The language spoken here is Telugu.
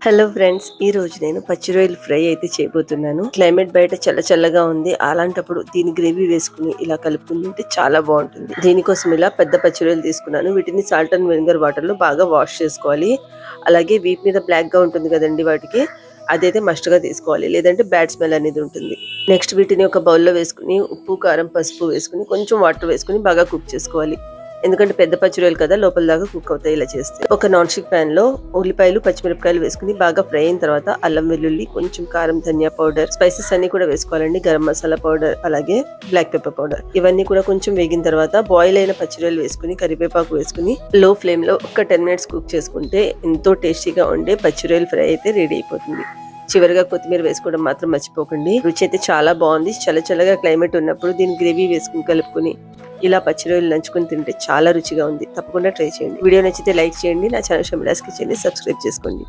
హలో ఫ్రెండ్స్, ఈ రోజు నేను పచ్చి రొయ్యలు ఫ్రై అయితే చేయబోతున్నాను. క్లైమేట్ బయట చల్లగా ఉంది. అలాంటప్పుడు దీని గ్రేవీ వేసుకుని ఇలా కలుపుకుని తింటే చాలా బాగుంటుంది. దీనికోసం ఇలా పెద్ద పచ్చి రొయ్యలు తీసుకున్నాను. వీటిని సాల్ట్ అండ్ వెనిగర్ వాటర్ లో బాగా వాష్ చేసుకోవాలి. అలాగే వీటి మీద బ్లాక్ గా ఉంటుంది కదండి, వాటికి అదైతే మస్ట్ గా తీసుకోవాలి, లేదంటే బ్యాడ్ స్మెల్ అనేది ఉంటుంది. నెక్స్ట్ వీటిని ఒక బౌల్లో వేసుకుని ఉప్పు, కారం, పసుపు వేసుకుని కొంచెం వాటర్ వేసుకుని బాగా కుక్ చేసుకోవాలి. ఎందుకంటే పెద్ద పచ్చిరొయ్యలు కదా, లోపల దాకా కుక్ అవుతాయి ఇలా చేస్తే. ఒక నాన్ స్టిక్ ప్యాన్ లో ఉల్లిపాయలు, పచ్చిమిరపకాయలు వేసుకుని బాగా ఫ్రై అయిన తర్వాత అల్లం వెల్లుల్లి, కొంచెం కారం, ధనియా పౌడర్, స్పైసెస్ అన్ని కూడా వేసుకోవాలండి. గరం మసాలా పౌడర్, అలాగే బ్లాక్ పెప్పర్ పౌడర్, ఇవన్నీ కూడా కొంచెం వేగిన తర్వాత బాయిల్ అయిన పచ్చిరొయ్యలు వేసుకుని కరివేపాకు వేసుకుని లో ఫ్లేమ్ లో ఒక 10 minutes కుక్ చేసుకుంటే ఎంతో టేస్టీగా ఉండే పచ్చిరొయ్యలు ఫ్రై అయితే రెడీ అయిపోతుంది. చివరిగా కొత్తిమీర వేసుకోవడం మాత్రం మర్చిపోకండి. రుచి అయితే చాలా బాగుంది. చల్లగా క్లైమేట్ ఉన్నప్పుడు దీని గ్రేవీ వేసుకుని కలుపుకుని ఇలా పచ్చి రొయ్యలు నంచుకుని తింటే చాలా రుచిగా ఉంది. తప్పకుండా ట్రై చేయండి. వీడియో నచ్చితే లైక్ చేయండి. నా ఛానల్ షమిలాస్ కిచెన్ ని సబ్స్క్రైబ్ చేసుకోండి.